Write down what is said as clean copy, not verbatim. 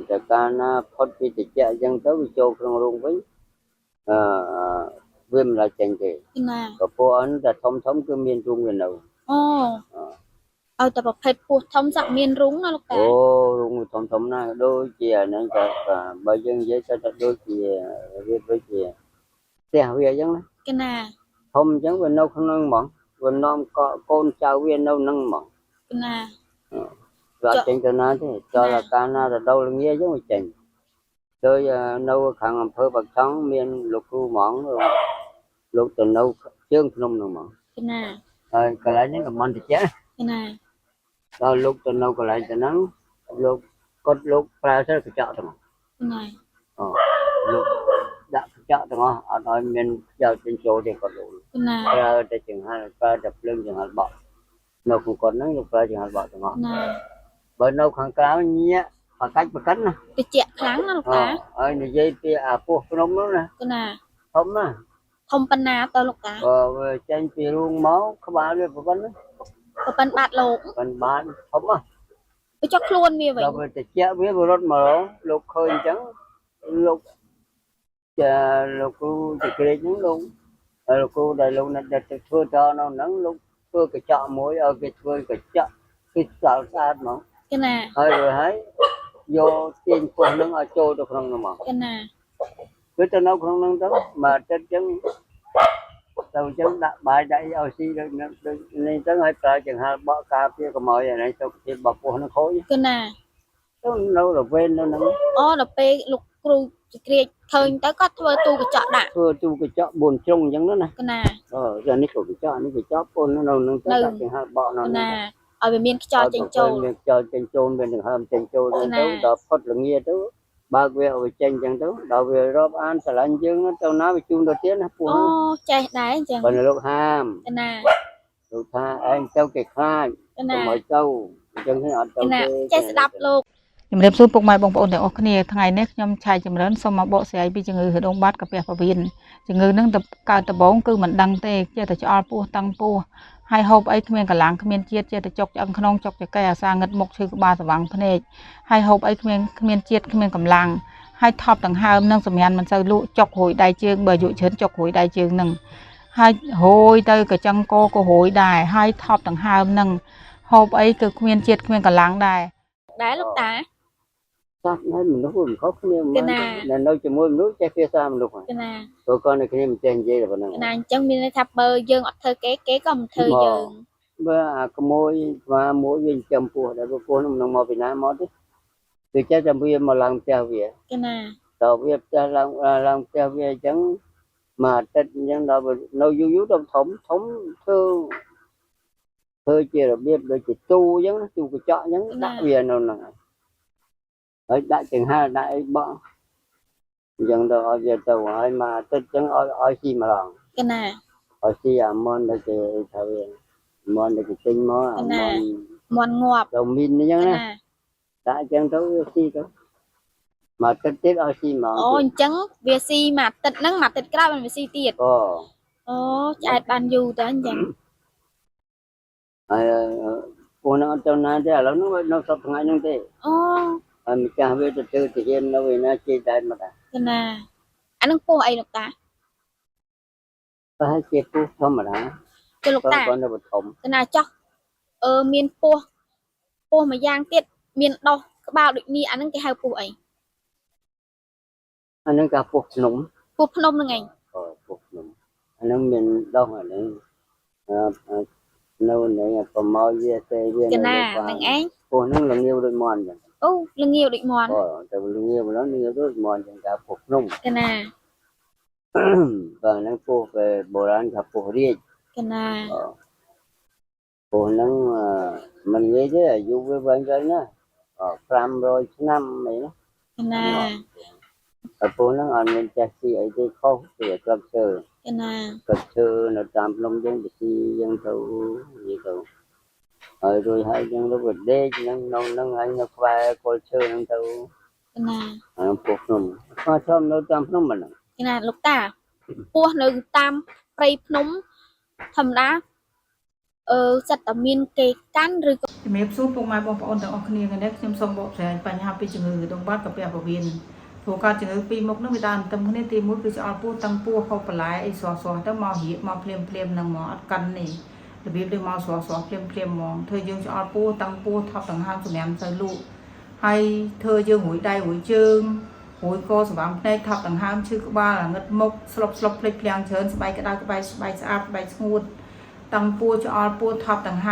แต่การพอดพิจิตรยังtớiโจក្នុងរោងវិញវាមិនអាចចេញទេណាក៏ពួកអនតែធំគឺមានរោងវានៅអូឲ្យតែប្រភេទពោះធំសាក់មានរុងណាលោកតាអូរោងធំណាស់ដូចជាហ្នឹងតែបើយើងនិយាយទៅដូចជាវាដូចជាផ្ទះវាអញ្ចឹងណាគេណាធំអញ្ចឹងវានៅក្នុងហ្មងវានាំកូនចៅវានៅនឹងហ្មងគេណាវាចេញទៅណាទេចោលកាលណារដូវល្ងាអញ្ចឹងវាចេញដោយនៅខាងអំពើបាក់ឆុងមានលោកគ្រូហ្មងលោកទៅនៅជើងភ្នំហ្នឹងហ្មងគេណាហើយកន្លែងនេះតំបន់តិចគេណាដល់លោកទៅនៅកន្លែងទៅហ្នឹងលោកគាត់លោកប្រើទៅកញ្ចក់ទាំងគេណាលោកដាក់កញ្ចក់ទាំងអស់អត់ឲ្យមានខ្យល់ចេញចូលទេគាត់លោកគេណាប្រើតែចង្ហាន់ប្រើតែភ្លើងចង្ហាន់បក់នៅក្នុងគាត់ហ្នឹងលោកប្រើចង្ហាន់បក់ទាំងអស់ណាបើនៅខាងក្រៅញាក់បកាច់បកិនណាតិចខ្លាំងណាលោកតាហើយនិយាយពីអាពោះភ្នំនោះណាគេណាធំណាធំប៉ុណ្ណាទៅលោកតាវាចេញពីរូងមកក្បាលវាប៉ុណ្ណាប៉ុណ្ណបាត់លោកប៉ុណ្ណបានធំណាទៅចុះខ្លួនវាវិញដល់វាតិចវារត់មករកឃើញអញ្ចឹងលោកលោកគ្រូចក្រៀកហ្នឹងលោកគ្រូដែលលោកនៅតែធ្វើតនៅហ្នឹងលោកធ្វើកញ្ចក់មួយឲ្យគេធ្វើកញ្ចក់គឺស្អាតហ្មងគេណាហើយយកទាញពោះហ្នឹងឲ្យចូលទៅក្នុងហ្នឹងហ្មងគេណាគឺទៅនៅក្នុងហ្នឹងទៅមកទឹកអញ្ចឹងទៅអញ្ចឹងដាក់បាយដាក់អីឲ្យស៊ីដូចនេះទៅឲ្យប្រើចង្ហាន់បក់ការពារកុំឲ្យអានេះទៅទៀតបពោះហ្នឹងខូចគេណាទៅនៅរវេននៅហ្នឹងអូដល់ពេលលោកគ្រូចក្រៀកឃើញទៅគាត់ធ្វើទូកញ្ចក់ដាក់ធ្វើទូកញ្ចក់4ជ្រុងអញ្ចឹងណាគេណាgiờនេះក៏កញ្ចក់នេះកញ្ចក់ពុននៅនឹងទៅដាក់ចង្ហាន់បក់នៅណាឲ្យវាមានខ្យល់ចេញចូលមានខ្យល់ចេញចូលមានដង្ហើមចេញចូលទៅដល់ផុតល្ងាទៅបើកវាឲ្យចេញអញ្ចឹងទៅដល់វារាប់អានស្រឡាញ់យើងទៅណាវាជូនទៅទៀតណាពូអូចេះដែរអញ្ចឹងបើលោកហាមណាលោកថាឯងទៅគេខ្លាចកុំឲ្យទៅអញ្ចឹងហ្នឹងអត់ទៅទេចេះស្ដាប់លោកជំរាបសួរពុកម៉ែបងប្អូនទាំងអស់គ្នាថ្ងៃនេះខ្ញុំឆៃចម្រើនសូមមកបកស្រាយពីជំងឺរដូងបាត់កាពះពោះវៀនជំងឺនឹងកើតដំបូងគឺមិនដឹងទេចេះតែឆ្អល់ពោះតឹងពោះហើយហូបអីគ្មានកម្លាំងគ្មានជាតិចេះតែចុកឆ្អឹងក្នុងចុកចកែអាសាងឹតមុខឈឺក្បាលស្វាំងភ្នែកហើយហូបអីគ្មានជាតិគ្មានកម្លាំងហើយថប់ដង្ហើមនឹងសម្ញានមិនសូវលក់ចុករួយដៃជើងបើយុច្រើនចុករួយដៃជើងនឹងហើយហូយទៅកញ្ចឹងកក៏រួយដែរហើយថប់ដង្ហើមនឹងហូបអីគឺគ្មានជាតិគ្មានកម្លាំងដែរលោកតាសាប់នៅមនុស្សមិនខុសគ្នាមកនៅជាមួយមនុស្សចេះភាសាមនុស្សគេណាព្រោះគាត់នៅគ្នាមិនចេះនិយាយតែប៉ុណ្ណឹងណាអញ្ចឹងមានន័យថាបើយើងអត់ធ្វើគេក៏មិនធ្វើយើងបើអាក្មួយស្វាមួយវាចំពោះដែលពោះនោះមិនមកពីណាមកទេវាចេះតែវាមកឡើងផ្ទះវាគេណាតើវាផ្ទះឡើងផ្ទះវាអញ្ចឹងមួយអាទិត្យអញ្ចឹងដល់នៅយូរទៅធំធ្វើជារបៀបដូចជាទូអញ្ចឹងទូកញ្ចក់អញ្ចឹងដាក់វានៅហ្នឹងហើយដាក់ចង្ហាន់ដាក់អីបក់អញ្ចឹងទៅឲ្យវាទៅហើយមកអាទិត្យអញ្ចឹងឲ្យស៊ីម្ដងគេណាឲ្យស៊ីអាមន់ដែលគេថាវាមន់ដែលគេទិញមកអាមន់ងាប់ទៅមីនអញ្ចឹងណាដាក់អញ្ចឹងទៅវាស៊ីទៅមកអាទិត្យទៀតឲ្យស៊ីមកអូអញ្ចឹងវាស៊ីមួយអាទិត្យហ្នឹងមួយអាទិត្យក្រោយវាស៊ីទៀតអូឆ្អែតបានយូរតើអញ្ចឹងហើយពួកហ្នឹងអត់ទៅណាទេឥឡូវហ្នឹងនៅសប្តាហ៍ថ្ងៃហ្នឹងទេអូហើយម្ចាស់វាទៅទាហាននៅឯណាជិះដែរមកដែរកណាអានឹងពោះអីលោកតាប្រហែលជាពោះធម្មតាចុះលោកតាគាត់នៅបឋមកណាចោះមានពោះមួយយ៉ាងទៀតមានដោះក្បាលដូចនេះអានឹងគេហៅពោះអីអានឹងគេពោះភ្នំហ្នឹងឯងពោះភ្នំអានឹងមានដោះអានឹងនៅនឹងប្រម៉ោវាទេវាកណាហ្នឹងឯងពោះហ្នឹងលងាវដូចមន់ចឹងអូលងាវដូចមន់តែលងាវម្ល៉េះលងាវដូចមន់ចឹងគេពោះភ្នំកណាបាទហ្នឹងពោះvềបុរាណថាពោះរាជកណាពោះហ្នឹងមិនងាយទេអាយុវាវែងណា500ឆ្នាំអីណាកណាហើយពោះហ្នឹងអត់មានចេះស៊ីអីទេខុសពីក្លឹបឈើកណាក្លឹបឈើនៅតាមភ្នំយើងទៅស៊ីយើងទៅនិយាយទៅហើយរួចហើយយើងទៅដេកហ្នឹងនៅហើយនៅក្បែរគល់ឈើហ្នឹងទៅកណាពោះភ្នំគាត់ชอบនៅតាមភ្នំហ្នឹងកណាលោកតាពោះនៅតាមព្រៃភ្នំធម្មតា จัดแต่มีนเกกันหรือ ជំរាបសួរពុកម៉ែបងប្អូនទាំងអស់គ្នាថ្ងៃនេះខ្ញុំសូមបកស្រាយបញ្ហាពីជំងឺដងបាត់កាពះពោះវៀនព្រោះការជំងឺពីរមុខនោះវាដើរទៅគ្នាទី1គឺឆ្អល់ពោះតាំងពោះហូបបន្លែអីស្រស់ៗទៅមករៀបមកភ្លាមនឹងមកអត់កាន់នេះរបៀបដូចមកស្រស់ភ្លាមហ្មងធ្វើយើងឆ្អល់ពោះតាំងពោះថប់ដង្ហើមសម្រាប់ទៅលក់ហើយធ្វើយើងរួយដៃរួយជើងរួយកសម្រាប់ភ្នែកថប់ដង្ហើមឈឺក្បាលអាងឹតមុខស្លុបភ្លេចភ្លាំងច្រើនស្បែកក្តៅស្បែកស្អាតស្បែកស្ងួតតាំងពោះឆ្អល់ពោះថប់ដង្ហើម